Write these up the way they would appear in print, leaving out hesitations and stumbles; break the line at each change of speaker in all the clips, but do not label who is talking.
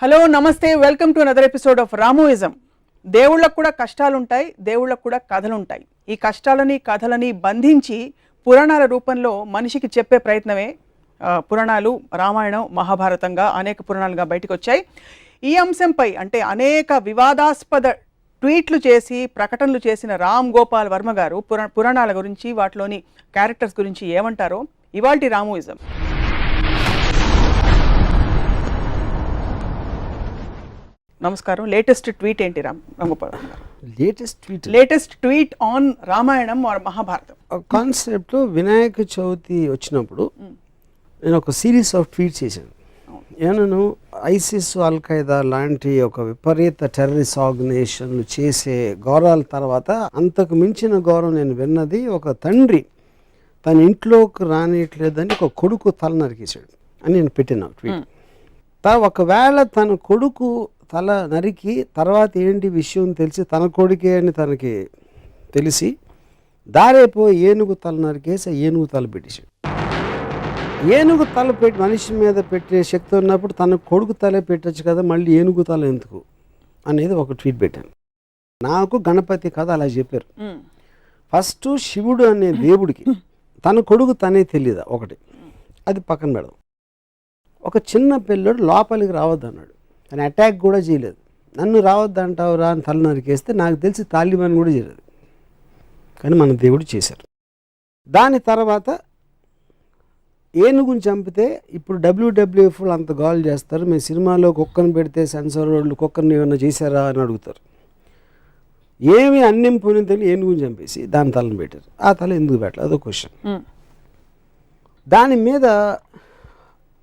Hello నమస్తే, welcome to another episode of రామోయిజం. దేవుళ్ళకు కూడా కష్టాలు ఉంటాయి, దేవుళ్ళకు కూడా కథలు ఉంటాయి. ఈ కష్టాలని కథలని బంధించి పురాణాల రూపంలో మనిషికి చెప్పే ప్రయత్నమే పురాణాలు. రామాయణం, మహాభారతంగా అనేక పురాణాలుగా బయటకు వచ్చాయి. ఈ అంశంపై అంటే అనేక వివాదాస్పద ట్వీట్లు చేసి ప్రకటనలు చేసిన రామ్ గోపాల్ వర్మ గారు పురాణాల గురించి, వాటిలోని క్యారెక్టర్స్ గురించి ఏమంటారో ఇవాల్టి రామోయిజం. నమస్కారం. లేటెస్ట్ ట్వీట్ ఏంటి రామ్ గోపాల్ వర్మ గారు? Latest tweet on Ramayanam Mahabharatam
concept. Vinayaka Chavithi వచ్చినప్పుడు నేను ఒక సిరీస్ ఆఫ్ ట్వీట్స్ చేశాను. నేను ఐసిస్, అల్ ఖైదా లాంటి ఒక విపరీత టెర్రరిస్ట్ ఆర్గనైజేషన్లు చేసే గౌరవాల తర్వాత అంతకు మించిన గౌరవం నేను విన్నది, ఒక తండ్రి తన ఇంట్లోకి రానియట్లేదని ఒక కొడుకు తల నరికేశాడు అని నేను పెట్టిన ట్వీట్. ఒకవేళ తన కొడుకు తల నరికి తర్వాత ఏంటి విషయం తెలిసి తన కొడుకే అని తనకి తెలిసి దారేపో ఏనుగు తల నరికేసి ఏనుగు తల పెట్టేశాడు. ఏనుగు తల పెట్టి మనిషి మీద పెట్టే శక్తి ఉన్నప్పుడు తన కొడుకు తలే పెట్టచ్చు కదా, మళ్ళీ ఏనుగు తల ఎందుకు అనేది ఒక ట్వీట్ పెట్టాను. నాకు గణపతి కథ అలా చెప్పారు. ఫస్ట్ శివుడు అనే దేవుడికి తన కొడుకు తనే తెలియదా ఒకటి, అది పక్కన పెడదాం. ఒక చిన్న పిల్లడు లోపలికి రావద్దు అన్నాడు, తను అటాక్ కూడా చేయలేదు. నన్ను రావద్దు అంటావు రా అని తల నరికేస్తే నాకు తెలిసి తాలిబాన్ కూడా చేయలేదు, కానీ మన దేవుడు చేశారు. దాని తర్వాత ఏనుగుని చంపితే ఇప్పుడు WWF అంత గోల్ చేస్తారు, మేము సినిమాలో కుక్కను పెడితే సెన్సార్ వాళ్ళు కుక్కర్ని ఏమైనా చేశారా అని అడుగుతారు. ఏమి అన్నం పోయిన తెలియదు, ఏనుగుని చంపేసి దాని తలను పెట్టారు. ఆ తల ఎందుకు పెట్టలేదు అదో క్వశ్చన్. దాని మీద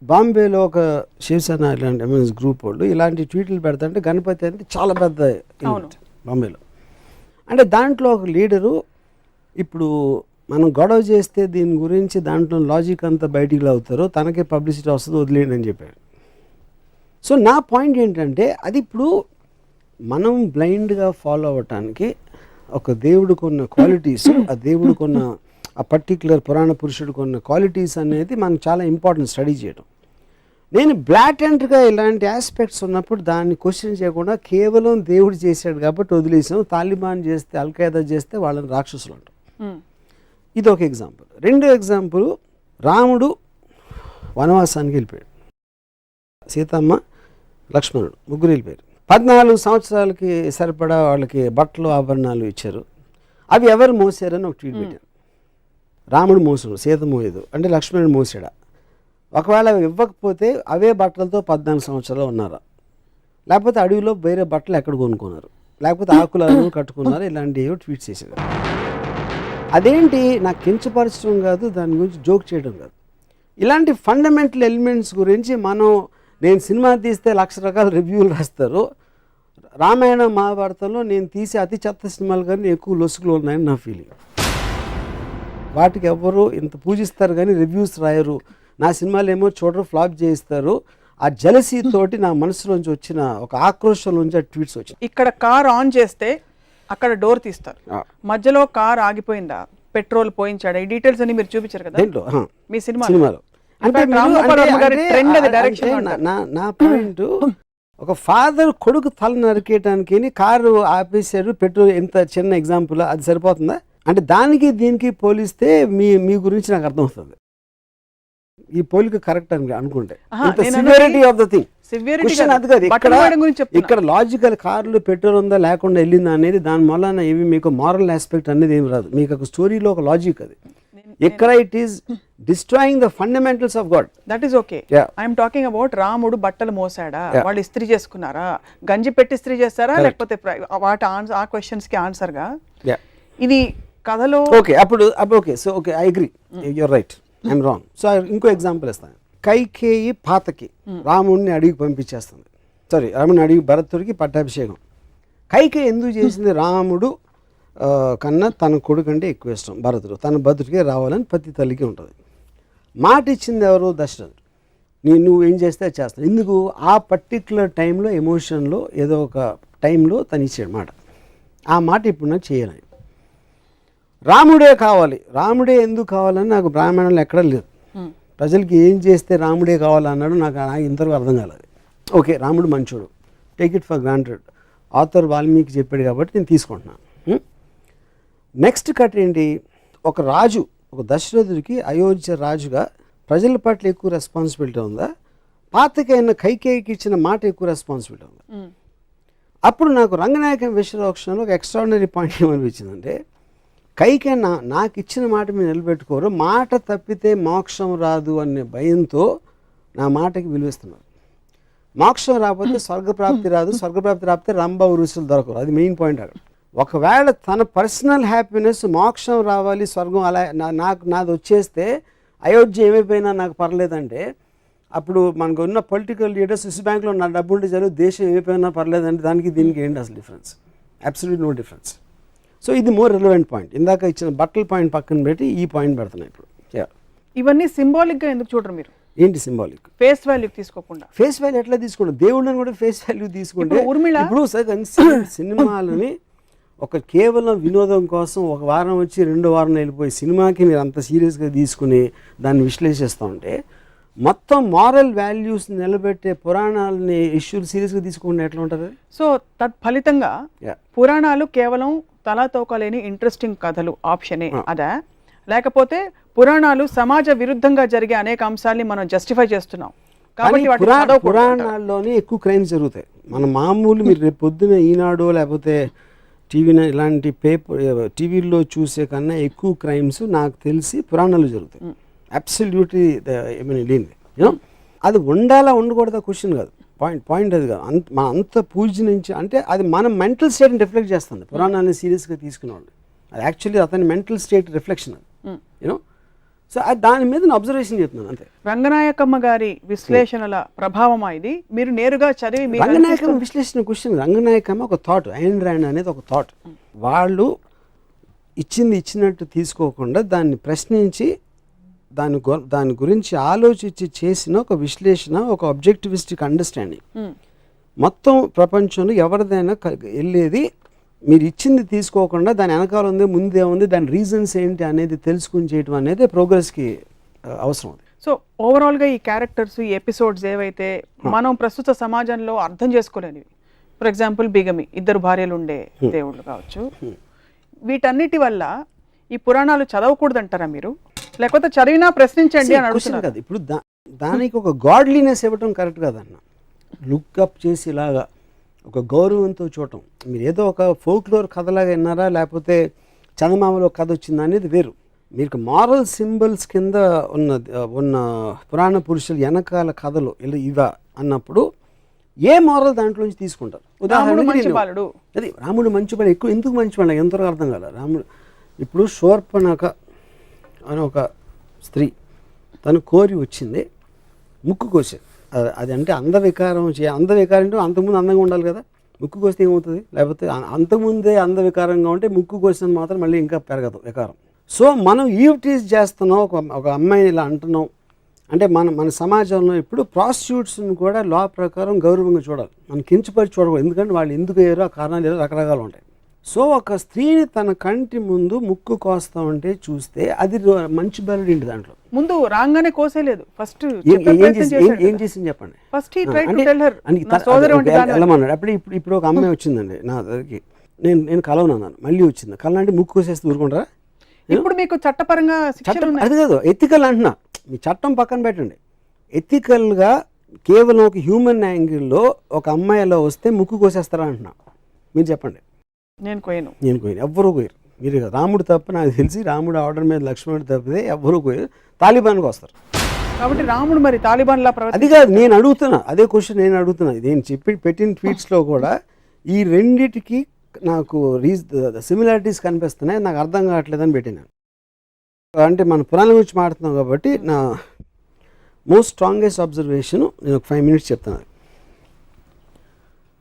బాంబేలో ఒక శివసేన ఇలాంటి ఎంఎన్స్ గ్రూప్ వాళ్ళు ఇలాంటి ట్వీట్లు పెడతాంటే గణపతి అంటే చాలా పెద్ద ఈవెంట్ బాంబేలో. అంటే దాంట్లో ఒక లీడరు ఇప్పుడు మనం గొడవ చేస్తే దీని గురించి దాంట్లో లాజిక్ అంతా బయటికి అవుతారో తనకే పబ్లిసిటీ వస్తుంది, వదిలేయండి అని చెప్పాడు. సో నా పాయింట్ ఏంటంటే అది ఇప్పుడు మనం బ్లైండ్గా ఫాలో అవ్వటానికి ఒక దేవుడికి ఉన్న క్వాలిటీస్, ఆ దేవుడికి ఉన్న ఆ పర్టిక్యులర్ పురాణ పురుషుడికి ఉన్న క్వాలిటీస్ అనేది మనకు చాలా ఇంపార్టెంట్ స్టడీ చేయడం. నేను బ్లాటెంట్గా ఇలాంటి ఆస్పెక్ట్స్ ఉన్నప్పుడు దాన్ని క్వశ్చన్ చేయకుండా కేవలం దేవుడు చేశాడు కాబట్టి వదిలేసాం, తాలిబాన్ చేస్తే అల్ ఖైదా చేస్తే వాళ్ళని రాక్షసులు అంటాం. ఇది ఒక ఎగ్జాంపుల్. రెండో ఎగ్జాంపుల్, రాముడు వనవాసానికి వెళ్ళిపోయాడు, సీతమ్మ లక్ష్మణుడు ముగ్గురు వెళ్ళిపోయారు. 14 సంవత్సరాలకి సరిపడా వాళ్ళకి బట్టలు ఆభరణాలు ఇచ్చారు. అవి ఎవరు మోసారని ఒక ట్వీట్ పెట్టాను. రాముడు మోసడు, సీత మోయదు అంటే లక్ష్మణుడు మోసాడా? ఒకవేళ అవి ఇవ్వకపోతే అవే బట్టలతో 14 సంవత్సరాలు ఉన్నారా? లేకపోతే అడవిలో వేరే బట్టలు ఎక్కడ కొనుక్కున్నారు? లేకపోతే ఆకులను కట్టుకున్నారు? ఇలాంటివి ట్వీట్ చేశారు. అదేంటి నాకు కించపరచడం కాదు, దాని గురించి జోక్ చేయడం కాదు. ఇలాంటి ఫండమెంటల్ ఎలిమెంట్స్ గురించి నేను సినిమా తీస్తే 1,00,000 రకాల రివ్యూలు రాస్తారు. రామాయణ మహాభారతంలో నేను తీసే అతి చెత్త సినిమాలు కానీ ఎక్కువ లొసుగులు ఉన్నాయని నా ఫీలింగ్. వాటికి ఎవరు ఇంత పూజిస్తారు కానీ రివ్యూస్ రాయరు. నా సినిమాలు ఏమో చూడరు, ఫ్లాప్ చేయిస్తారు. ఆ జలసీ తోటి నా మనసులోంచి వచ్చిన ఒక ఆక్రోషంలోంచి ఆ ట్వీట్స్ వచ్చాయి.
ఇక్కడ కార్ ఆన్ చేస్తే అక్కడ డోర్ తీస్తారు, మధ్యలో కార్ ఆగిపోయిందా, పెట్రోల్ పోయించాడా, ఈ డీటెయిల్స్ అన్ని మీరు చూపించారు కదా మీ సినిమాలో. అంటే
నా పాయింట్, ఒక ఫాదర్ కొడుకు తల నరికేయటానికి కారు ఆపేశాడు, పెట్రోల్, ఎంత చిన్న ఎగ్జాంపుల్, అది సరిపోతుందా? అంటే దానికి దీనికి పోలిస్తే మీ గురించి నాకు అర్థమవుతుంది. ఈ పోలిక కరెక్ట్ అని అనుకుంటే సివియారిటీ ఆఫ్ ద థింగ్ అది కాదు. ఇక్కడ లాజికల్ కార్లు పెట్రోల్ ఉందా లేకుండా వెళ్ళిందా అనేది దాని వలన ఏమి మీకు మారల్ ఆస్పెక్ట్ అనేది ఏమి రాదు. మీకు ఒక స్టోరీలో ఒక లాజిక్ అది. ఇక్కడ it is destroying the fundamentals of God.
That is okay. I'm talking about రాముడు బట్టలు మోసాడా, వాళ్ళు ఇస్త్రీ చేసుకున్నారా, గంజి పెట్టి ఇస్త్రీ చేస్తారా, లేకపోతే వాటి ఆ క్వశ్చన్స్ కి ఆన్సర్ గా ఇది కథలో
ఓకే. అప్పుడు okay, so okay, I agree, you're right, I'm wrong. So ఇంకో ఎగ్జాంపుల్ ఇస్తాను. కైకేయి పాతకి రాముడిని అడిగి పంపించేస్తుంది, రాముడిని అడిగి భరతుడికి పట్టాభిషేకం. కైకేయి ఎందుకు చేసింది? రాముడు కన్నా తన కొడుకు అంటే ఎక్కువ ఇష్టం భరతుడు, తన భరతుడికే రావాలని ప్రతి తల్లికి ఉంటుంది. మాట ఇచ్చింది ఎవరు? దశరథుడు. నువ్వు ఏం చేస్తే చేస్తాను. ఎందుకు? ఆ పర్టిక్యులర్ టైంలో ఎమోషన్లో ఏదో ఒక టైంలో తను ఇచ్చాడు మాట. ఆ మాట ఇప్పుడు నాకు చేయాలని, రాముడే కావాలి. రాముడే ఎందుకు కావాలని నాకు బ్రాహ్మణంలో ఎక్కడా లేదు. ప్రజలకి ఏం చేస్తే రాముడే కావాలన్నాడు నాకు ఇంతవరకు అర్థం కాలేదు. ఓకే రాముడు మంచోడు, take it for granted, author Valmiki చెప్పాడు కాబట్టి నేను తీసుకుంటున్నాను. నెక్స్ట్ కట్ ఏంటి, ఒక రాజు, ఒక దశరథుడికి అయోధ్య రాజుగా ప్రజల పట్ల ఎక్కువ రెస్పాన్సిబిలిటీ ఉందా, పాతకైన కైకేయికి ఇచ్చిన మాట ఎక్కువ రెస్పాన్సిబిలిటీ ఉందా? అప్పుడు నాకు రంగనాయకం విశ్వరోక్షణలో ఒక ఎక్స్ట్రాడినరీ పాయింట్ ఏమనిపించిందంటే, కైకే నాకు ఇచ్చిన మాట మీరు నిలబెట్టుకోరు, మాట తప్పితే మోక్షం రాదు అనే భయంతో నా మాటకి విలువిస్తున్నారు. మోక్షం రాకపోతే స్వర్గప్రాప్తి రాదు, స్వర్గప్రాప్తి రాకపోతే రంభ ఉరుసులు దొరకరు. అది మెయిన్ పాయింట్ అక్కడ. ఒకవేళ తన పర్సనల్ హ్యాపీనెస్ మోక్షం రావాలి, స్వర్గం అలా నాది వచ్చేస్తే అయోధ్య ఏమైపోయినా నాకు పర్లేదంటే, అప్పుడు మనకు ఉన్న పొలిటికల్ లీడర్స్ స్విస్ బ్యాంక్లో నా డబ్బు ఉంటే చదువు దేశం ఏమైపోయినా పర్లేదంటే దానికి దీనికి ఏంటి అసలు difference? Absolute no difference. So ఇది మోర్ రిలవెంట్ పాయింట్. ఇందాక ఇచ్చిన బట్టల పాయింట్ పక్కన పెట్టి ఈ పాయింట్ పెడుతున్నాయి ఇప్పుడు.
ఇవన్నీ సింబాలిక్గా ఎందుకు చూడరు మీరు?
ఏంటి సింబాలిక్?
ఫేస్ వాల్యూ తీసుకోకుండా.
ఫేస్ వాల్యూ ఎట్లా తీసుకుంటాం? దేవుళ్ళని కూడా ఫేస్ వాల్యూ తీసుకుంటే ఇప్పుడు సినిమాలని ఒక కేవలం వినోదం కోసం ఒక వారం వచ్చి 2 వారం వెళ్ళిపోయి సినిమాకి మీరు అంత సీరియస్గా తీసుకుని దాన్ని విశ్లేషిస్తూ ఉంటే, మొత్తం మారల్ వాల్యూస్ నిలబెట్టే పురాణాలని ఇష్యూలు సీరియస్గా తీసుకుంటే ఎట్లా ఉంటుంది?
సో తత్ఫలితంగా పురాణాలు కేవలం తలాతోకలేని ఇంట్రెస్టింగ్ కథలు ఆప్షనే అదా, లేకపోతే పురాణాలు సమాజ విరుద్ధంగా జరిగే అనేక అంశాలని మనం జస్టిఫై చేస్తున్నాం కాబట్టి
పురాణాల్లోనే ఎక్కువ క్రైమ్స్ జరుగుతాయి. మన మామూలు మీరు రేపు పొద్దున ఈనాడు లేకపోతే టీవీ ఇలాంటి టీవీల్లో చూసే కన్నా ఎక్కువ క్రైమ్స్ నాకు తెలిసి పురాణాలు జరుగుతాయి. అబ్సల్యూట్లీ లేనిది. యూనో అది ఉండాలా ఉండకూడదా క్వశ్చన్ కాదు, పాయింట్ అది కాదు. అంత పూజ నుంచి అంటే అది మన మెంటల్ స్టేట్ని రిఫ్లెక్ట్ చేస్తుంది. పురాణాన్ని సీరియస్గా తీసుకునేవాళ్ళు అది యాక్చువల్లీ అతని మెంటల్ స్టేట్ రిఫ్లెక్షన్ అది. యూనో సో దాని మీద నేను అబ్జర్వేషన్ చెప్తున్నాను అంతే.
రంగనాయకమ్మ గారి విశ్లేషణల ప్రభావం ఇది మీరు నేరుగా చదివి.
రంగనాయకమ్మ విశ్లేషణ క్వశ్చన్, రంగనాయకమ్మ ఒక థాట్, ఐన్ ర్యాండ్ అనేది ఒక థాట్. వాళ్ళు ఇచ్చినట్టు తీసుకోకుండా దాన్ని ప్రశ్నించి దాని గురించి ఆలోచించి చేసిన ఒక విశ్లేషణ, ఒక ఆబ్జెక్టివిస్టిక్ అండర్స్టాండింగ్. మొత్తం ప్రపంచంలో ఎవరిదైనా వెళ్ళేది మీరు ఇచ్చింది తీసుకోకుండా దాని వెనకాల ఉంది, ముందే ఉంది, దాని రీజన్స్ ఏంటి అనేది తెలుసుకుని చేయడం అనేది ప్రోగ్రెస్కి అవసరం.
సో ఓవరాల్గా ఈ క్యారెక్టర్స్, ఈ ఎపిసోడ్స్ ఏవైతే మనం ప్రస్తుత సమాజంలో అర్థం చేసుకోలేనివి, ఫర్ ఎగ్జాంపుల్ బిగమి, 2 భార్యలు ఉండే దేవుళ్ళు కావచ్చు, వీటన్నిటి వల్ల ఈ పురాణాలు చదవకూడదంటారా మీరు, లేకపోతే చదివినా ప్రశ్నించండి అని అడుగుతున్నారు
కదా. ఇప్పుడు దానికి ఒక గాడ్లీనెస్ ఇవ్వటం కరెక్ట్ కాదన్న. లుక్అప్ చేసి ఇలాగా ఒక గౌరవంతో చూడటం. మీరు ఏదో ఒక ఫోక్లోర్ కథలాగా విన్నారా, లేకపోతే చందమామలో కథ వచ్చిందా అనేది వేరు. మీకు మారల్ సింబల్స్ కింద ఉన్న పురాణ పురుషులు వెనకాల కథలు ఇవా అన్నప్పుడు ఏ మారల్ దాంట్లోంచి తీసుకుంటారు? ఉదాహరణకి అది రాముడు మంచివాడు, ఎక్కువ ఎందుకు మంచివాడు ఎంతవరకు అర్థం కాదు. రాముడు ఇప్పుడు శూర్పణఖ అని ఒక స్త్రీ తను కోరి వచ్చింది, ముక్కు కోసేది. అది అంటే అందవికారం అంటే అంతకుముందు అందంగా ఉండాలి కదా, ముక్కు కోస్తే ఏమవుతుంది? లేకపోతే అంతకుముందే అందవికారంగా ఉంటే ముక్కు కోసిన మాత్రం మళ్ళీ ఇంకా పెరగదు వికారం. సో మనం ఈవ్టీజ్ చేస్తున్నాం, ఒక అమ్మాయిని ఇలా అంటున్నాం అంటే మన సమాజంలో ఇప్పుడు ప్రాస్టిట్యూట్స్ని కూడా లా ప్రకారం గౌరవంగా చూడాలి, మనం కించపరిచి చూడకూడదు. ఎందుకంటే వాళ్ళు ఎందుకు అయ్యారో ఆ కారణాలు ఏదో రకరకాలు ఉంటాయి. సో ఒక స్త్రీని తన కంటి ముందు ముక్కు కోస్తా ఉంటే చూస్తే అది మంచి బెరడు ఇంటి దాంట్లో
ముందు రాగానే కోసేలేదు, ఫస్ట్
ఏం చేసింది చెప్పండి.
వెళ్ళమన్నాడు.
ఇప్పుడు ఒక అమ్మాయి వచ్చిందండి నా దగ్గరికి, నేను కలవనన్నాను, మళ్ళీ వచ్చింది కలనంటే ముక్కు కోసేస్తే ఊరుకుంటారా?
ఇప్పుడు మీకు చట్టపరంగా
అది కాదు, ఎథికల్ అంటున్నా. మీ చట్టం పక్కన పెట్టండి, ఎథికల్గా కేవలం ఒక హ్యూమన్ యాంగిల్లో ఒక అమ్మాయి అలా వస్తే ముక్కు కోసేస్తారా అంటున్నా. మీరు చెప్పండి.
నేను కోయను,
ఎవ్వరూ కోయరు. మీరు రాముడు తప్ప నాకు తెలిసి రాముడు ఆర్డర్ మీద లక్ష్మణుడు తప్పితే ఎవ్వరూ కోయరు. తాలిబాన్కి వస్తారు
కాబట్టి రాముడు మరి తాలిబాన్ లా
అది కాదు నేను అడుగుతున్నా, అదే క్వశ్చన్ నేను అడుగుతున్నా. నేను పెట్టిన ట్వీట్స్లో కూడా ఈ రెండిటికి నాకు సిమిలారిటీస్ కనిపిస్తున్నాయి, నాకు అర్థం కావట్లేదని పెట్టినాను. అంటే మన పురాణం గురించి మాట్లాడుతున్నాం కాబట్టి నా మోస్ట్ స్ట్రాంగెస్ట్ అబ్జర్వేషన్ నేను ఒక 5 minutes చెప్తున్నాను.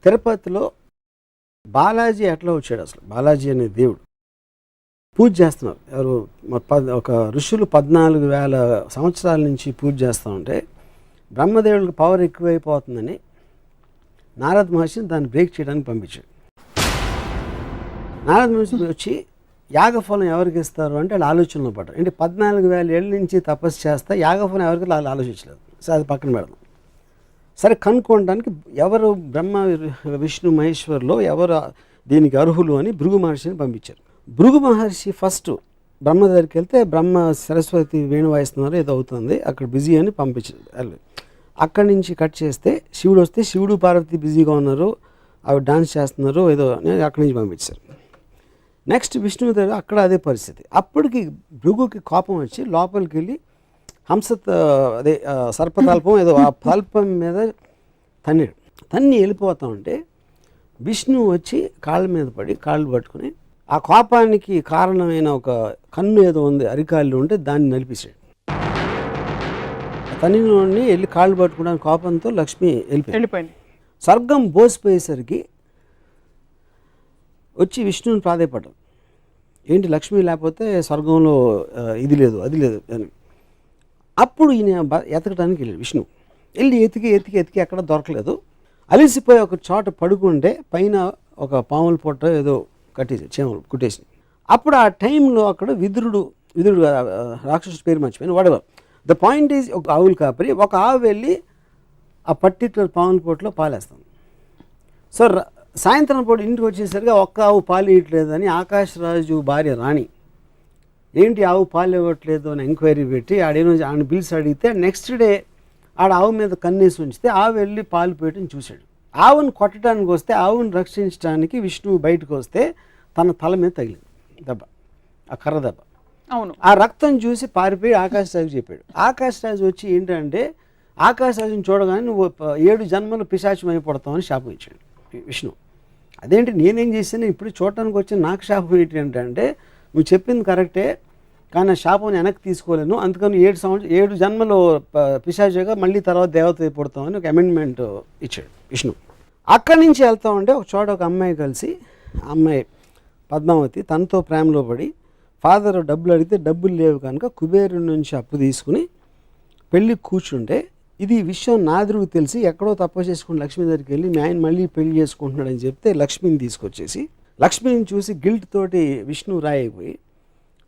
తిరుపతిలో బాలాజీ ఎట్లా వచ్చాడు? అసలు బాలాజీ అనే దేవుడు పూజ చేస్తున్నారు. ఎవరు ఒక ఋషులు 14,000 సంవత్సరాల నుంచి పూజ చేస్తూ ఉంటే బ్రహ్మదేవుడికి పవర్ ఎక్కువైపోతుందని నారద మహర్షిని దాన్ని బ్రేక్ చేయడానికి పంపించాడు. నారద మహర్షి వచ్చి యాగఫలం ఎవరికి ఇస్తారు అంటే వాళ్ళు ఆలోచనలో పడ్డారు. అంటే 14,000 ఏళ్ళ నుంచి తపస్సు చేస్తా యాగఫలం ఎవరికి వాళ్ళు ఆలోచించలేదు. సో అది పక్కన పెడదాం. సరే కనుక్కోవడానికి ఎవరు బ్రహ్మ విష్ణు మహేశ్వర్లో ఎవరు దీనికి అర్హులు అని భృగు మహర్షిని పంపించారు. భృగు మహర్షి ఫస్ట్ బ్రహ్మ దగ్గరికి వెళ్తే బ్రహ్మ సరస్వతి వేణు వాయిస్తున్నారు ఏదో అవుతుంది అక్కడ బిజీ అని పంపించారు. అక్కడి నుంచి కట్ చేస్తే శివుడు వస్తే శివుడు పార్వతి బిజీగా ఉన్నారు, అవి డాన్స్ చేస్తున్నారు ఏదో అని అక్కడి నుంచి పంపించారు. నెక్స్ట్ విష్ణువు దగ్గర అక్కడ అదే పరిస్థితి. అప్పటికి భృగుకి కోపం వచ్చి లోపలికి వెళ్ళి అదే సర్పతల్పం ఏదో ఆ తల్పం మీద తన్ని వెళ్ళిపోతా ఉంటే విష్ణువు వచ్చి కాళ్ళ మీద పడి కాళ్ళు పట్టుకుని ఆ కోపానికి కారణమైన ఒక కన్ను ఏదో ఉంది అరికాళ్ళు ఉంటే దాన్ని నలిపేశాడు. తన్నిలోని వెళ్ళి కాళ్ళు పట్టుకోవడానికి కోపంతో లక్ష్మి వెళ్ళిపోయింది. స్వర్గం బోసిపోయేసరికి వచ్చి విష్ణువుని ప్రాధేయపడ్డాం, ఏంటి లక్ష్మి లేకపోతే స్వర్గంలో ఇది లేదు అది లేదు అని. అప్పుడు ఈయన ఎతకడానికి వెళ్ళాడు విష్ణు. వెళ్ళి ఎతికి ఎక్కడ దొరకలేదు. అలిసిపోయి ఒక చోట పడుకుంటే పైన ఒక పాముల పొట్ట ఏదో కట్టేసి చేమలు కుట్టేసి. అప్పుడు ఆ టైంలో అక్కడ విదురుడు రాక్షసుడి పేరు మర్చిపోయిన వాడేవారు. ద పాయింట్ ఈజ్ ఒక ఆవులు కాపరి ఒక ఆవు వెళ్ళి ఆ పర్టిక్యులర్ పాముల పొట్టలో పాలేస్తాం. సో సాయంత్రం పూట ఇంటికి వచ్చేసరికి ఒక్క ఆవు పాలు ఇవ్వట్లేదని ఆకాశరాజు భార్య రాణి ఏంటి ఆవు పాలు ఇవ్వట్లేదు అని ఎంక్వైరీ పెట్టి ఆడ పిలిచి అడిగితే నెక్స్ట్ డే ఆడ ఆవు మీద కన్నేసి ఉంచితే ఆవు వెళ్ళి పాలు పెట్టని చూశాడు. ఆవును కొట్టడానికి వస్తే ఆవును రక్షించడానికి విష్ణువు బయటకు వస్తే తన తల మీద తగిలింది దెబ్బ, ఆ కర్ర దెబ్బ.
అవును.
ఆ రక్తం చూసి పారిపోయి ఆకాశరాజు చెప్పాడు. ఆకాశరాజు వచ్చి ఏంటంటే ఆకాశరాజుని చూడగానే నువ్వు 7 జన్మలు పిశాచం అయిపోతామని శాపం ఇచ్చాడు విష్ణు. అదేంటి నేనేం చేశాను ఇప్పుడు చూడటానికి వచ్చి నాకు శాపం ఏంటి అంటే నువ్వు చెప్పింది కరెక్టే కానీ శాపం వెనక్కి తీసుకోలేను, అందుకని 7 జన్మలు పిశాచిగా మళ్ళీ తర్వాత దేవత పుడతామని ఒక అమెండ్మెంట్ ఇచ్చాడు విష్ణు. అక్కడి నుంచి వెళ్తా ఉంటే ఒక చోట ఒక అమ్మాయి కలిసి అమ్మాయి పద్మావతి తనతో ప్రేమలో పడి ఫాదర్ డబ్బులు అడిగితే డబ్బులు లేవు కనుక కుబేరుడి నుంచి అప్పు తీసుకుని పెళ్ళి కూర్చుంటే ఇది విషయం నాదురుకు తెలిసి ఎక్కడో తప్పు చేసుకుని లక్ష్మి దగ్గరికి వెళ్ళి మీ ఆయన మళ్ళీ పెళ్లి చేసుకుంటున్నాడని చెప్తే లక్ష్మిని తీసుకొచ్చేసి లక్ష్మిని చూసి గిల్ట్ తోటి విష్ణు రాయిపోయి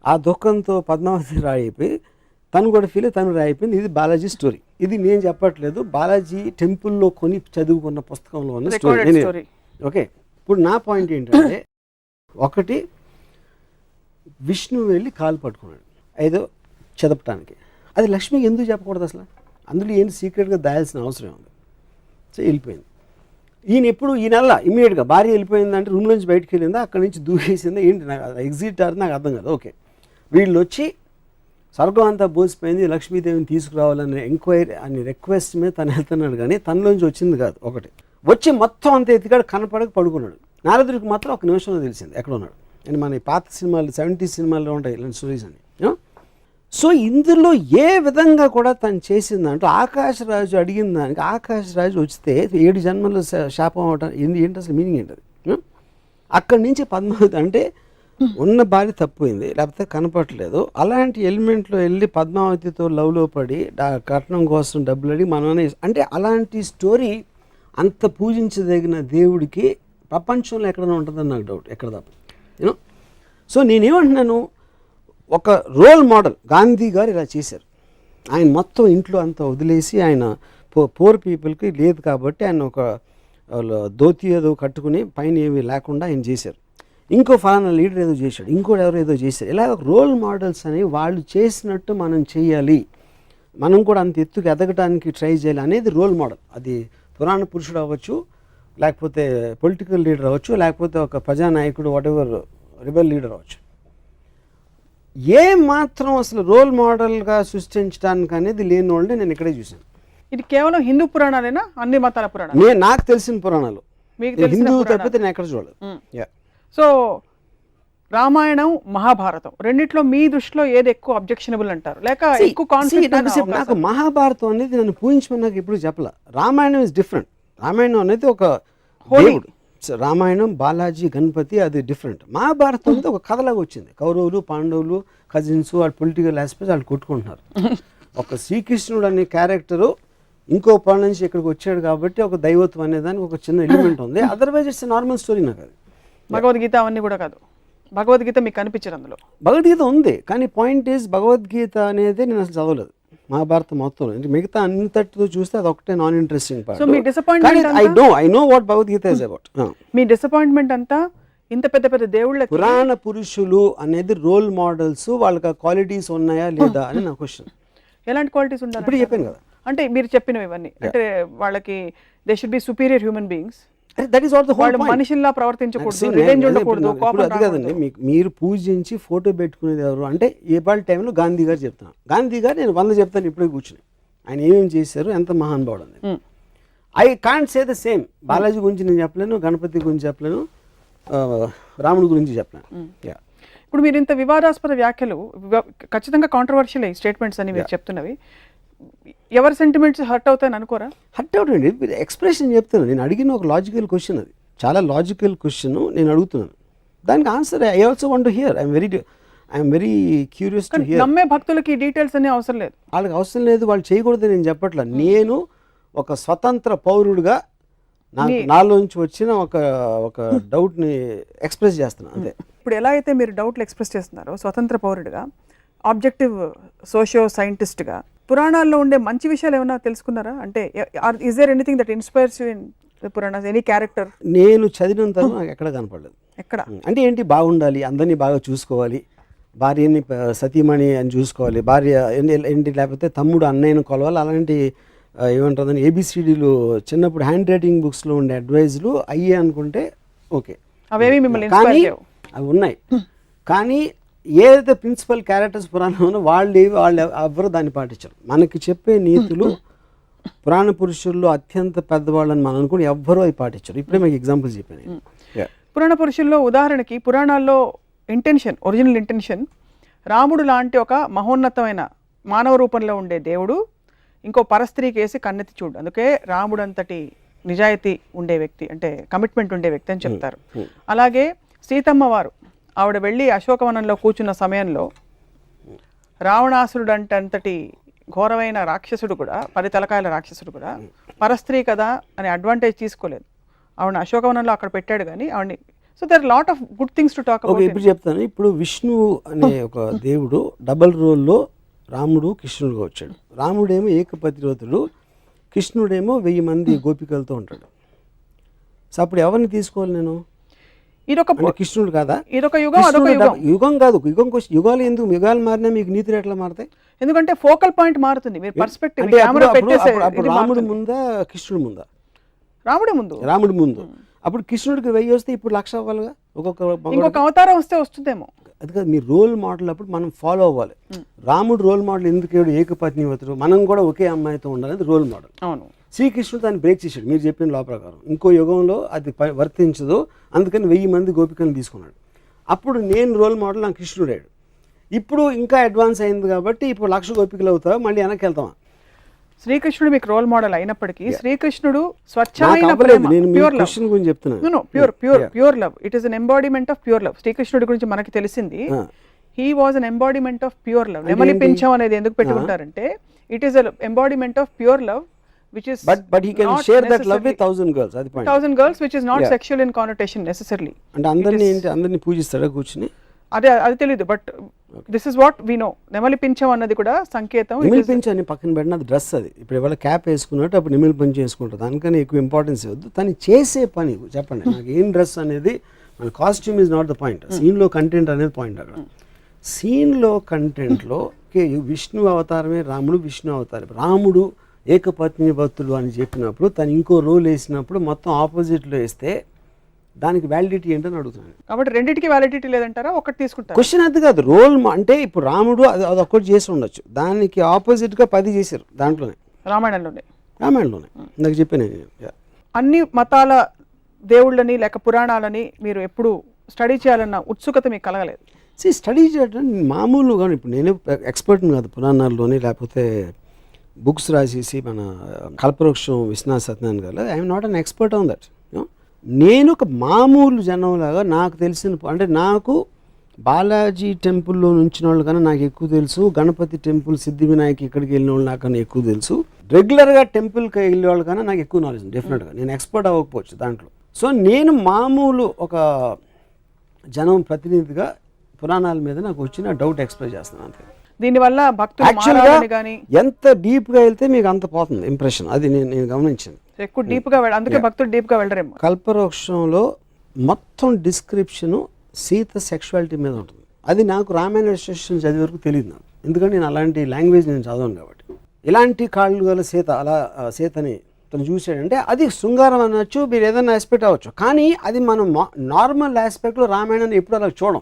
ఆ దుఃఖంతో పద్మావతి రాయిపోయి తను కూడా ఫీల్ తను రాయిపోయింది. ఇది బాలాజీ స్టోరీ. ఇది నేను చెప్పట్లేదు, బాలాజీ టెంపుల్లో కొని చదువుకున్న పుస్తకంలో ఉన్న స్టోరీ. ఓకే, ఇప్పుడు నా పాయింట్ ఏంటంటే ఒకటి విష్ణు వెళ్ళి కాలు పట్టుకున్నాడు ఏదో చదపటానికి, అది లక్ష్మికి ఎందుకు చెప్పకూడదు అసలు? అందులో ఏంటి సీక్రెట్గా దాయాల్సిన అవసరం ఉంది. సో వెళ్ళిపోయింది. ఈయన ఎప్పుడు ఈ నెల ఇమీడియట్గా భార్య వెళ్ళిపోయిందంటే రూమ్ నుంచి బయటకు వెళ్ళిందా అక్కడి నుంచి దూకేసిందా ఏంటి నాకు ఎగ్జిట్ అది నాకు అర్థం కాదు. ఓకే, వీళ్ళు వచ్చి స్వర్గం అంతా బోసిపోయింది లక్ష్మీదేవిని తీసుకురావాలని ఎంక్వైరీ అని రిక్వెస్ట్ మీద తను వెళ్తున్నాడు కానీ తనలోంచి వచ్చింది కాదు. ఒకటి వచ్చి మొత్తం అంతా ఎత్తికాడు కనపడక పడుకున్నాడు. నారదుడికి మాత్రం ఒక నిమిషంలో తెలిసింది ఎక్కడ ఉన్నాడు అని. మన పాత సినిమాలు 70s సినిమాల్లో ఉంటాయి ఇలాంటి స్టోరీస్ అని. సో ఇందులో ఏ విధంగా కూడా తను చేసిందంటూ ఆకాశరాజు అడిగిన దానికి ఆకాశరాజు వస్తే 7 జన్మలు శాపం అవటం ఏంటి అసలు మీనింగ్ ఏంటది? అక్కడి నుంచి పద్మావతి అంటే ఉన్న భార్య తప్పిపోయింది లేకపోతే కనపడలేదు అలాంటి ఎలిమెంట్లో వెళ్ళి పద్మావతితో లవ్లో పడి కట్నం కోసం డబ్బులు అడిగి మనమే అంటే అలాంటి స్టోరీ అంత పూజించదగిన దేవుడికి ప్రపంచంలో ఎక్కడైనా ఉంటుందని నాకు డౌట్, ఎక్కడ తప్ప యూనో. సో నేనేమంటున్నాను, ఒక రోల్ మోడల్ గాంధీ గారు ఇలా చేశారు. ఆయన మొత్తం ఇంట్లో అంతా వదిలేసి ఆయన పూర్ పీపుల్కి లేదు కాబట్టి ఆయన ఒక ధోతి ఏదో కట్టుకుని పైన ఏమీ లేకుండా ఆయన చేశారు. ఇంకో ఫలానా లీడర్ ఏదో చేశాడు, ఇంకోటి ఎవరు ఏదో చేశారు. ఇలా రోల్ మోడల్స్ అనేవి వాళ్ళు చేసినట్టు మనం చేయాలి, మనం కూడా అంత ఎత్తుకు ఎదగడానికి ట్రై చేయాలి అనేది రోల్ మోడల్. అది పురాణ పురుషుడు అవ్వచ్చు, లేకపోతే పొలిటికల్ లీడర్ అవ్వచ్చు, లేకపోతే ఒక ప్రజానాయకుడు వాటెవర్ రిబెల్ లీడర్ అవ్వచ్చు. ఏ మాత్రం అసలు రోల్ మోడల్గా సృష్టించడానికి అనేది లేని వాళ్ళని నేను ఇక్కడే చూశాను.
ఇది కేవలం హిందూ పురాణాలేనా అన్ని మతాల పురాణాలు?
నాకు తెలిసిన పురాణాలు హిందూ తప్పితే నేను ఎక్కడ చూడలేదు.
సో రామాయణం మహాభారతం రెండిట్లో మీ దృష్టిలో ఏది ఎక్కువ అబ్జెక్షనబుల్ అంటారు లేక ఎక్కువ కాన్ఫ్లిక్ట్?
నాకు మహాభారతం అనేది నన్ను పూజించమని నాకు ఎప్పుడు చెప్పలే. Ramayanam is different. రామాయణం అనేది ఒక దేవుడు, రామాయణం బాలాజీ గణపతి అది డిఫరెంట్. మహాభారతం అనేది ఒక కథలాగా వచ్చింది. కౌరవులు పాండవులు కజిన్స్ వాళ్ళు పొలిటికల్ ఆస్పెక్ట్స్ వాళ్ళు కొట్టుకుంటున్నారు. ఒక శ్రీకృష్ణుడు అనే క్యారెక్టరు ఇంకో పని నుంచి ఇక్కడికి వచ్చాడు కాబట్టి ఒక దైవత్వం అనేదానికి ఒక చిన్న ఎలిమెంట్ ఉంది. Otherwise it's normal story. నాకు అది
భగవద్గీత అవన్నీ కూడా కాదు. భగవద్గీత మీకు కనిపించదు అందులో?
భగవద్గీత ఉంది కానీ పాయింట్ ఈజ్ భగవద్గీత అనేది నేను అసలు చదవలేదు. మహాభారతం మొత్తం మిగతా అంతటితో చూస్తే అది ఒకటే non interesting
so me
part.
Disappointment
I know what Bhagavad Gita is about.
Me disappointment అంతా ఇంత పెద్ద పెద్ద దేవుళ్ళకి
పురాణ పురుషులు అనేది రోల్ మోడల్స్, వాళ్ళకి ఆ క్వాలిటీస్ ఉన్నాయా లేదా అని నా క్వశ్చన్.
ఎలాంటి క్వాలిటీస్ ఉండాలి
ఇప్పుడు చెప్పాను కదా,
అంటే మీరు చెప్పినవి ఇవన్నీ అంటే వాళ్ళకి they should be superior human beings.
That is what the whole
వాళ్ళు
పాయింట్.
మనిషిలా ప్రవర్తించకూడదు, రివెంజ్ ఉండకూడదు, కోపం
అది కదండి, మీరు పూజించి ఫోటో పెట్టుకునేది ఎవరు అంటే ఏపాళ్ళ టైంలో గాంధీ గారు చెప్తున్నాను. గాంధీ గారు నేను 100 చెప్తాను ఇప్పుడే కూర్చుని, ఆయన ఏమేమి చేశారు, ఎంత మహానుభావుడు అని. I can't say the same. Balaji గురించి నేను చెప్పలేను, గణపతి గురించి చెప్పలేను, రాముడి గురించి చెప్పలేను.
ఇప్పుడు మీరు ఇంత వివాదాస్పద వ్యాఖ్యలు ఖచ్చితంగా కాంట్రవర్షియల్ స్టేట్మెంట్స్ అని మీరు చెప్తున్నవి, ఎవరి సెంటిమెంట్స్ హర్ట్ అవుతాయని అనుకోరా?
హర్ట్ అవుట్ అండి, ఎక్స్ప్రెషన్ చెప్తున్నాను. నేను అడిగిన ఒక లాజికల్ క్వశ్చన్, అది చాలా లాజికల్ క్వశ్చన్ నేను అడుగుతున్నాను. దానికి answer I also want to hear. I'm very curious to hear.
నమ్మే భక్తులకి డీటెయిల్స్ అనే అవసరం లేదు,
వాళ్ళకి అవసరం లేదు, వాళ్ళు చేయకూడదు నేను చెప్పట్లా. నేను ఒక స్వతంత్ర పౌరుడిగా నాలోంచి వచ్చిన ఒక డౌట్ని ఎక్స్ప్రెస్ చేస్తున్నాను అంతే.
ఇప్పుడు ఎలా అయితే మీరు డౌట్లు ఎక్స్ప్రెస్ చేస్తున్నారో స్వతంత్ర పౌరుడిగా, ఆబ్జెక్టివ్ సోషియో సైంటిస్ట్గా, పురాణాల్లో ఉండే మంచి విషయాలు ఏమైనా తెలుసుకున్నారా? అంటే is there anything that inspires you in the Puranas, any character?
నేను చదివినంత నాకు ఎక్కడ కనపడలేదు.
ఎక్కడ
అంటే ఏంటి, బాగుండాలి, అందరినీ బాగా చూసుకోవాలి, భార్యని సతీమణి అని చూసుకోవాలి, భార్య ఏంటి, లేకపోతే తమ్ముడు అన్నయ్యను కొలవాలి, అలాంటి ఏమంటుందని ఏబిసిడీలు చిన్నప్పుడు హ్యాండ్ రైటింగ్ బుక్స్లో ఉండే అడ్వైజులు అయ్యే అనుకుంటే ఓకే,
అవేవి మిమ్మల్ని
కానీ అవి ఉన్నాయి. కానీ ఏదైతే ప్రిన్సిపల్ క్యారెక్టర్స్ పురాణంలో వాళ్ళు ఎవ్వరు దాన్ని పాటించారు. మనకి చెప్పే నీతులు పురాణ పురుషుల్లో అత్యంత పెద్దవాళ్ళని మనం అనుకుని ఎవ్వరూ అవి పాటించారు. ఇప్పుడే మీకు ఎగ్జాంపుల్స్ చెప్పాను.
పురాణ పురుషుల్లో ఉదాహరణకి పురాణాల్లో ఇంటెన్షన్, ఒరిజినల్ ఇంటెన్షన్, రాముడు లాంటి ఒక మహోన్నతమైన మానవ రూపంలో ఉండే దేవుడు ఇంకో పరస్త్రీకి వేసి కన్నెత్తి చూడు, అందుకే రాముడు అంతటి నిజాయితీ ఉండే వ్యక్తి, అంటే కమిట్మెంట్ ఉండే వ్యక్తి అని చెప్తారు. అలాగే సీతమ్మ వారు ఆవిడ వెళ్ళి అశోకవనంలో కూర్చున్న సమయంలో రావణాసురుడు అంతటి ఘోరమైన రాక్షసుడు కూడా, 10 తలకాయల రాక్షసుడు కూడా పరస్త్రీ కదా అని అడ్వాంటేజ్ తీసుకోలేదు. ఆవిడ అశోకవనంలో అక్కడ పెట్టాడు కానీ ఆవిడని. So there lot of good things to talk about.
ఇప్పుడు చెప్తాను. ఇప్పుడు విష్ణువు అనే ఒక దేవుడు డబల్ రోల్లో రాముడు కృష్ణుడుగా వచ్చాడు. రాముడేమో ఏకపతివ్రతుడు, కృష్ణుడేమో 1000 మంది గోపికలతో ఉంటాడు. సో అప్పుడు ఎవరిని తీసుకోవాలి నేను?
ఇదొక
కృష్ణుడు కాదా?
ఇదొక యుగం, అదొక యుగం.
యుగం కాదు, యుగాలు ఎందుకు? యుగాలు మారినా మీకు నీతులు ఎట్లా మారుతాయి?
ఎందుకంటే ఫోకల్ పాయింట్ మారుతుంది, మీరు పర్స్పెక్టివ్.
అప్పుడు రాముడు ముందా కృష్ణుడు ముందా?
రాముడే ముందు.
రాముడు ముందు. అప్పుడు కృష్ణుడికి 1000 వస్తే ఇప్పుడు 1,00,000 అవ్వాలిగా.
ఇంకొక అవతారం వస్తే వస్తుందేమో.
అది కాదు, మీ రోల్ మోడల్ అప్పుడు మనం ఫాలో అవ్వాలి. రాముడు రోల్ మోడల్ ఎందుకు ఏకపత్నివ్రతుడు, మనం కూడా ఒకే అమ్మాయితో ఉండాలనేది రోల్ మోడల్.
అవును.
శ్రీకృష్ణుడు దాన్ని బ్రేక్ చేశాడు మీరు చెప్పిన లా ప్రకారం. ఇంకో యుగంలో అది వర్తించదు, అందుకని 1000 మంది గోపికలను తీసుకున్నాడు. అప్పుడు నేను రోల్ మోడల్, నాకు కృష్ణుడాడు. ఇప్పుడు ఇంకా అడ్వాన్స్ అయింది కాబట్టి ఇప్పుడు 1,00,000 గోపికలు అవుతావు, మళ్ళీ వెనక్కి వెళ్తామా?
శ్రీకృష్ణుడు మీకు రోల్ మోడల్ అయినప్పటికీ శ్రీకృష్ణుడు స్వచ్ఛమైన ప్రేమ, ప్యూర్ లవ్.
గురించి చెప్తున్నాను.
Pure love, it is an embodiment of pure love. శ్రీకృష్ణుడి గురించి మనకి తెలిసింది, he was an embodiment of pure love. నెమలి పింఛం అనేది ఎందుకు పెట్టుకుంటారంటే it is an embodiment of pure love, which is
but he can share that love with 1,000 girls. అది point.
1,000 girls, which is not sexual in connotation necessarily.
అంటే అందరిని పూజిస్తాడా కూర్చుని?
అది తెలియదు, but this is what we know. నెమలి పింఛం అన్నది కూడా సంకేతం.
నెమలి పింఛం అని పక్కన పెట్టిన అది డ్రెస్. అది ఇప్పుడు ఇవాళ క్యాప్ వేసుకున్నట్టు అప్పుడు నెమలి పింఛం వేసుకుంటారు. దానికన్నా ఎక్కువ ఇంపార్టెన్స్ ఇవ్వద్దు. తను చేసే పని చెప్పండి నాకు. ఏం డ్రెస్ అనేది మన costume is not the point. సీన్లో కంటెంట్ అనేది పాయింట్. అక్కడ సీన్లో కంటెంట్లో విష్ణు అవతారమే రాముడు, విష్ణు అవతారం. రాముడు ఏకపత్ని భక్తుడు అని చెప్పినప్పుడు తను ఇంకో రోల్ వేసినప్పుడు మొత్తం ఆపోజిట్లో వేస్తే దానికి వ్యాలిడిటీ ఏంటని అడుగుతున్నాను.
కాబట్టి రెండింటికి వ్యాలిడిటీ లేదంటారా? ఒకటి తీసుకుంటారు.
క్వశ్చన్ అది కాదు. రోల్ అంటే ఇప్పుడు రాముడు అది ఒక్కటి చేసి ఉండొచ్చు, దానికి ఆపోజిట్గా 10 చేశారు దాంట్లోనే, రామాయణంలోనే నాకు చెప్పాను.
అన్ని మతాల దేవుళ్ళని లేక పురాణాలని మీరు ఎప్పుడు స్టడీ చేయాలన్న ఉత్సుకత మీకు కలగలేదు?
స్టడీ చేయడం మామూలుగా, ఇప్పుడు నేను ఎక్స్పర్ట్ని కాదు పురాణాల్లోని, లేకపోతే బుక్స్ రాసేసి మన కల్పవృక్షం విశ్వనాథ్ సత్యనారాయణ గారు, I'm not an expert on that. నేను ఒక మామూలు జనంలాగా నాకు తెలిసిన, అంటే నాకు బాలాజీ టెంపుల్లో నుంచిన వాళ్ళు కన్నా నాకు ఎక్కువ తెలుసు, గణపతి టెంపుల్, సిద్ధి వినాయక్ ఇక్కడికి వెళ్ళిన వాళ్ళు నాకన్నా ఎక్కువ తెలుసు, రెగ్యులర్గా టెంపుల్కి వెళ్ళే వాళ్ళు కన్నా నాకు ఎక్కువ నాలెడ్జ్ డెఫినెట్గా. నేను ఎక్స్పర్ట్ అవ్వకపోవచ్చు దాంట్లో. సో నేను మామూలు ఒక జనం ప్రతినిధిగా పురాణాల మీద నాకు వచ్చిన డౌట్ ఎక్స్ప్రెస్ చేస్తున్నాను అంతే.
దీనివల్ల భక్తులు
యాక్చువల్గా
మారాలని కానీ
ఎంత డీప్గా వెళ్తే మీకు అంత పోతుంది ఇంప్రెషన్. అది నేను గమనించాను.
ఎక్కువ డీప్ గా అందుకే భక్తులు డీప్ గా వెళ్ళరేమో.
కల్పవృక్షంలో మొత్తం డిస్క్రిప్షను సీత సెక్షువాలిటీ మీద ఉంటుంది. అది నాకు రామాయణ రిజిస్ట్రేషన్ చదివే వరకు తెలియదు నాకు, ఎందుకంటే నేను అలాంటి లాంగ్వేజ్ నేను చదవను కాబట్టి. ఇలాంటి కాళ్ళు గల సీత, అలా సీతని తను చూసాడంటే అది శృంగారం అనొచ్చు, మీరు ఏదైనా ఆస్పెక్ట్ అవ్వచ్చు, కానీ అది మనం నార్మల్ ఆస్పెక్ట్లో రామాయణాన్ని ఎప్పుడు అలా చూడం.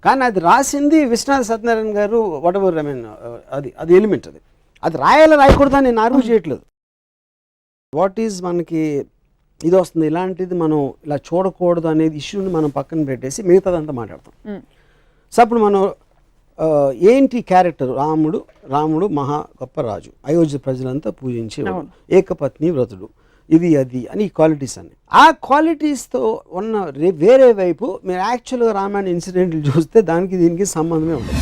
కానీ అది రాసింది విశ్వనాథ సత్యనారాయణ గారు, వాట్ ఎవర్ ఐ మీన్ అది ఎలిమెంట్, అది రాయకూడదని నేను ఆర్గ్యూ చేయట్లేదు. వాట్ ఈజ్ మనకి ఇది వస్తుంది, ఇలాంటిది మనం ఇలా చూడకూడదు అనేది ఇష్యూని మనం పక్కన పెట్టేసి మిగతాదంతా మాట్లాడతాం. సో అప్పుడు మనం ఏంటి క్యారెక్టర్, రాముడు మహా గొప్ప రాజు, అయోధ్య ప్రజలంతా పూజించేవాడు, ఏకపత్ని వ్రతుడు, ఇది అది అని ఈ క్వాలిటీస్ అన్ని. ఆ క్వాలిటీస్తో ఉన్న వేరే వైపు మీరు యాక్చువల్గా రామాయణ ఇన్సిడెంట్లు చూస్తే దానికి దీనికి సంబంధమే ఉండదు.